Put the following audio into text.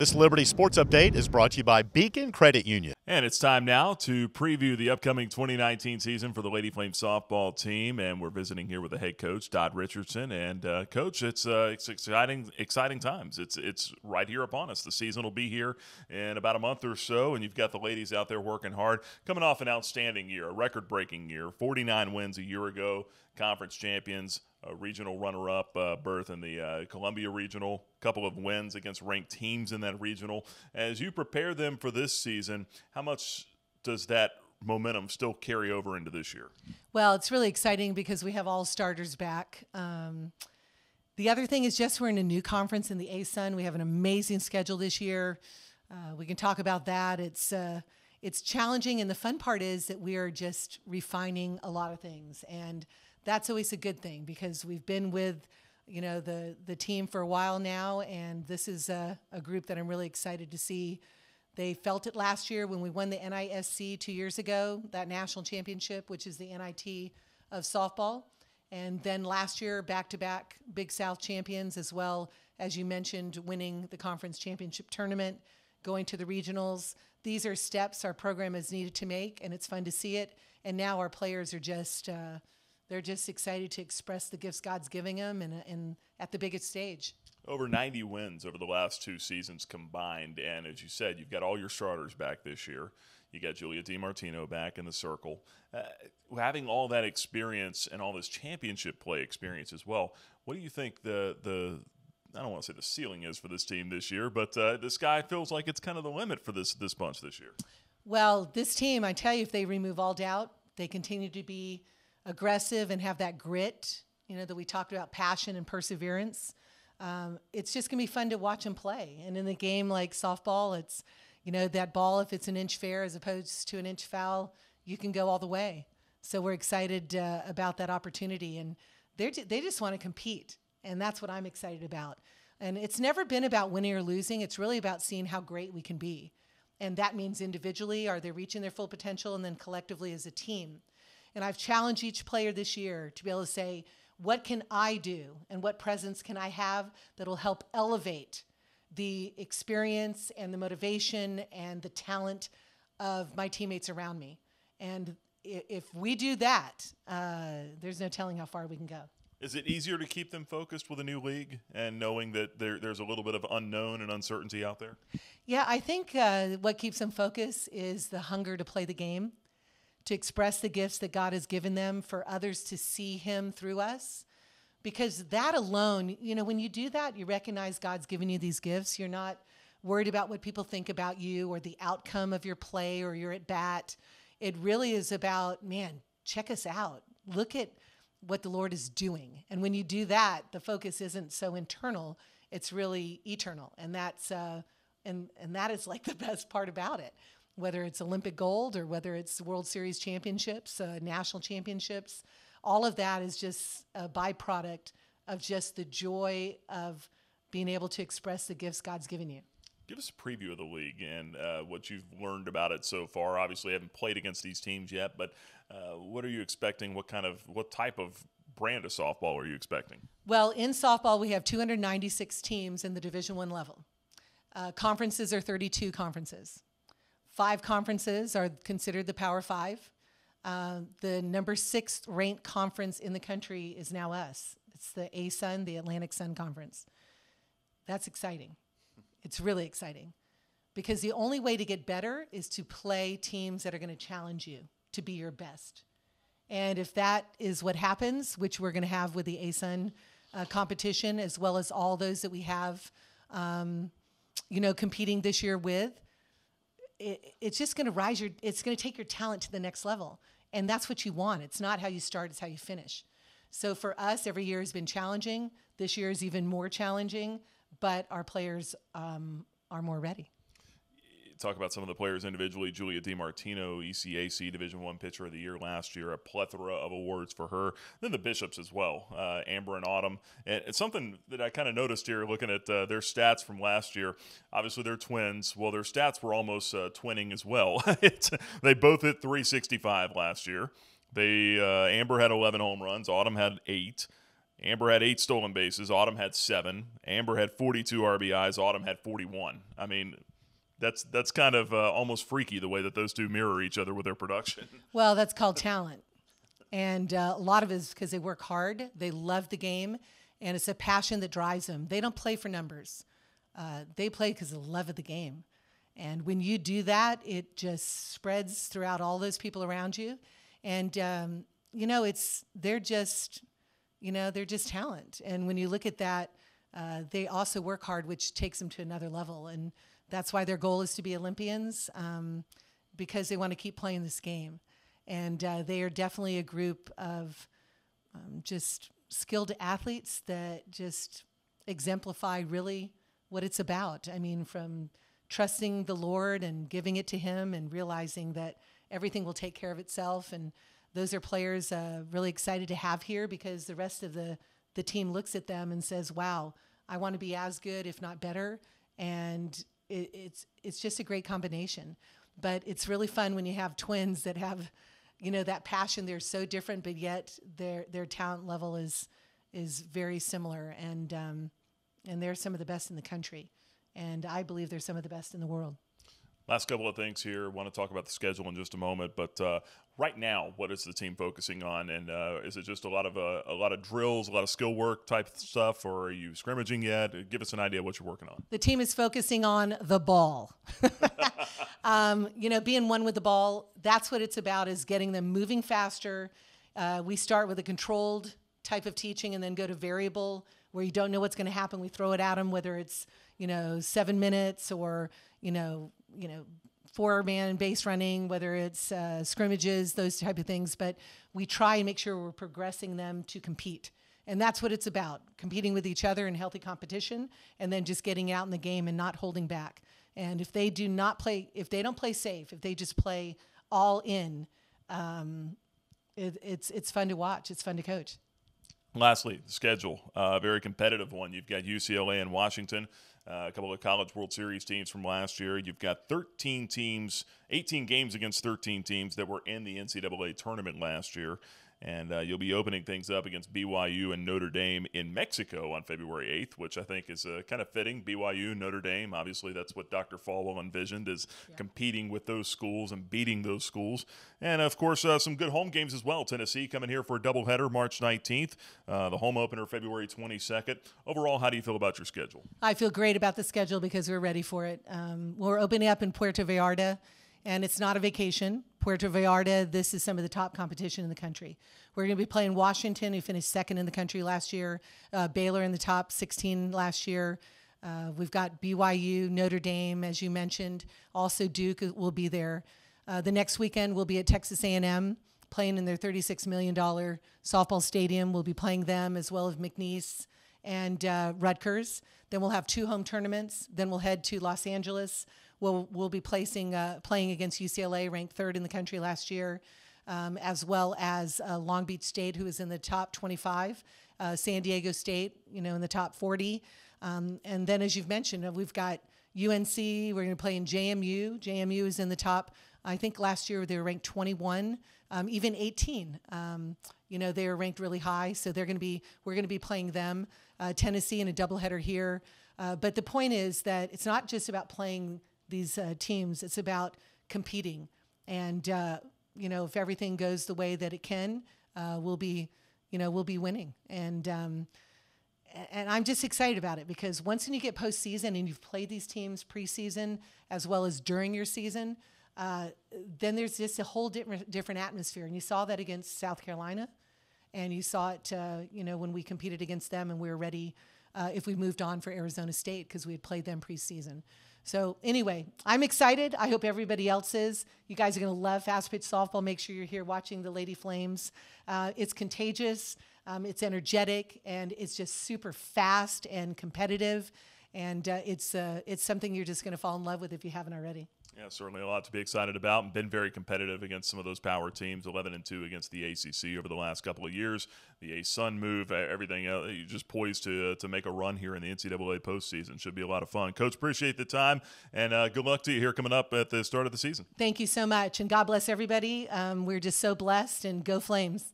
This Liberty Sports Update is brought to you by Beacon Credit Union. And it's time now to preview the upcoming 2019 season for the Lady Flame softball team. And we're visiting here with the head coach, Richardson. And Coach, it's exciting times. It's right here upon us. The season will be here in about a month or so, and you've got the ladies out there working hard, coming off an outstanding year, a record-breaking year, 49 wins a year ago, conference champions, a regional runner-up berth in the Columbia Regional, a couple of wins against ranked teams in that regional. As you prepare them for this season, how much does that momentum still carry over into this year? Well, it's really exciting because we have all starters back. The other thing is just we're in a new conference in the ASUN. We have an amazing schedule this year. We can talk about that. It's challenging, and the fun part is that we are just refining a lot of things, and that's always a good thing because we've been with, the team for a while now, and this is a group that I'm really excited to see. They felt it last year when we won the NISC 2 years ago, that national championship, which is the NIT of softball. And then last year, back-to-back Big South champions, as well as you mentioned, winning the conference championship tournament, going to the regionals. These are steps our program has needed to make, and it's fun to see it. And now our players are just they're just excited to express the gifts God's giving them and at the biggest stage. Over 90 wins over the last two seasons combined, and as you said, you've got all your starters back this year. You got Julia DiMartino back in the circle. Having all that experience and all this championship play experience as well, what do you think the I don't want to say the ceiling is for this team this year, but the sky feels like it's kind of the limit for this bunch this year? Well, this team, I tell you, if they remove all doubt, they continue to be aggressive and have that grit, that we talked about, passion and perseverance. It's just going to be fun to watch them play. And in a game like softball, it's, that ball, if it's an inch fair as opposed to an inch foul, you can go all the way. So we're excited about that opportunity. And they just want to compete. And that's what I'm excited about. And it's never been about winning or losing. It's really about seeing how great we can be. And that means individually, are they reaching their full potential? And then collectively as a team. And I've challenged each player this year to be able to say, what can I do and what presence can I have that will help elevate the experience and the motivation and the talent of my teammates around me? And if we do that, there's no telling how far we can go. Is it easier to keep them focused with a new league and knowing that there's a little bit of unknown and uncertainty out there? Yeah, I think what keeps them focused is the hunger to play the game, to express the gifts that God has given them, for others to see Him through us. Because that alone, when you do that, you recognize God's given you these gifts. You're not worried about what people think about you or the outcome of your play or your at bat. It really is about, man, check us out. Look at what the Lord is doing. And when you do that, the focus isn't so internal, it's really eternal. And that's and that is like the best part about it. Whether it's Olympic gold or whether it's World Series championships, national championships, all of that is just a byproduct of just the joy of being able to express the gifts God's given you. Give us a preview of the league and what you've learned about it so far. Obviously, you haven't played against these teams yet, but what are you expecting? What type of brand of softball are you expecting? Well, in softball, we have 296 teams in the Division I level. Conferences are 32 conferences. 5 conferences are considered the Power 5. The number 6 ranked conference in the country is now us. It's the ASUN, the Atlantic Sun Conference. That's exciting. It's really exciting because the only way to get better is to play teams that are going to challenge you to be your best. And if that is what happens, which we're going to have with the ASUN competition, as well as all those that we have, competing this year with, it's just going to it's going to take your talent to the next level. And that's what you want. It's not how you start, it's how you finish. So for us, every year has been challenging. This year is even more challenging, but our players are more ready. Talk about some of the players individually. Julia DiMartino, ECAC Division I Pitcher of the Year last year, a plethora of awards for her. Then the Bishops as well, Amber and Autumn. And it's something that I kind of noticed here looking at their stats from last year. Obviously, they're twins. Well, their stats were almost twinning as well. They both hit 365 last year. Amber had 11 home runs. Autumn had 8. Amber had 8 stolen bases. Autumn had 7. Amber had 42 RBIs. Autumn had 41. I mean, that's kind of almost freaky the way that those two mirror each other with their production. Well, that's called talent. And a lot of it is because they work hard. They love the game. And it's a passion that drives them. They don't play for numbers. They play because of the love of the game. And when you do that, it just spreads throughout all those people around you. And, they're just talent. And when you look at that, they also work hard, which takes them to another level. And that's why their goal is to be Olympians, because they want to keep playing this game. And they are definitely a group of just skilled athletes that just exemplify really what it's about. I mean, from trusting the Lord and giving it to Him and realizing that everything will take care of itself. And those are players really excited to have here, because the rest of the team looks at them and says, wow, I want to be as good, if not better. And it's just a great combination. But it's really fun when you have twins that have, that passion. They're so different, but yet their talent level is very similar. And they're some of the best in the country. And I believe they're some of the best in the world. Last couple of things here. Want to talk about the schedule in just a moment, but right now, what is the team focusing on? And is it just a lot of drills, a lot of skill work type stuff, or are you scrimmaging yet? Give us an idea of what you're working on. The team is focusing on the ball. Being one with the ball. That's what it's about: is getting them moving faster. We start with a controlled type of teaching, and then go to variable, where you don't know what's going to happen. We throw it at them, whether it's 7 minutes or 4-man base running, whether it's scrimmages, those type of things. But we try and make sure we're progressing them to compete. And that's what it's about: competing with each other in healthy competition, and then just getting out in the game and not holding back. And if they don't play safe, if they just play all in, it's fun to watch. It's fun to coach. Lastly, the schedule, a very competitive one. You've got UCLA and Washington, a couple of College World Series teams from last year. You've got 13 teams, 18 games against 13 teams that were in the NCAA tournament last year. And you'll be opening things up against BYU and Notre Dame in Mexico on February 8th, which I think is kind of fitting. BYU, Notre Dame, obviously that's what Dr. Falwell envisioned, is competing with those schools and beating those schools. And, of course, some good home games as well. Tennessee coming here for a doubleheader March 19th, the home opener February 22nd. Overall, how do you feel about your schedule? I feel great about the schedule because we're ready for it. We're opening up in Puerto Vallarta. And it's not a vacation. Puerto Vallarta, this is some of the top competition in the country. We're going to be playing Washington, who finished second in the country last year. Baylor in the top 16 last year. We've got BYU, Notre Dame, as you mentioned. Also Duke will be there. The next weekend we'll be at Texas A&M, playing in their $36 million softball stadium. We'll be playing them, as well as McNeese and Rutgers. Then we'll have 2 home tournaments. Then we'll head to Los Angeles. We'll be playing against UCLA, ranked 3rd in the country last year, as well as Long Beach State, who is in the top 25, San Diego State, in the top 40. And then, as you've mentioned, we've got UNC. We're going to play in JMU. JMU is in the top. I think last year they were ranked 21, even 18. They were ranked really high, so we're going to be playing them. Tennessee in a doubleheader here. But the point is that it's not just about playing these teams. It's about competing. And, if everything goes the way that it can, we'll be winning. And I'm just excited about it, because once you get postseason and you've played these teams preseason as well as during your season, then there's just a whole different atmosphere. And you saw that against South Carolina, and you saw it, when we competed against them, and we were ready if we moved on for Arizona State, because we had played them preseason. So anyway, I'm excited. I hope everybody else is. You guys are going to love fast pitch softball. Make sure you're here watching the Lady Flames. It's contagious. It's energetic, and it's just super fast and competitive. And it's something you're just going to fall in love with if you haven't already. Yeah, certainly a lot to be excited about, and been very competitive against some of those power teams, 11-2 against the ACC over the last couple of years. The ASUN move, everything else, you're just poised to make a run here in the NCAA postseason. Should be a lot of fun. Coach, appreciate the time, and good luck to you here coming up at the start of the season. Thank you so much, and God bless everybody. We're just so blessed, and go Flames.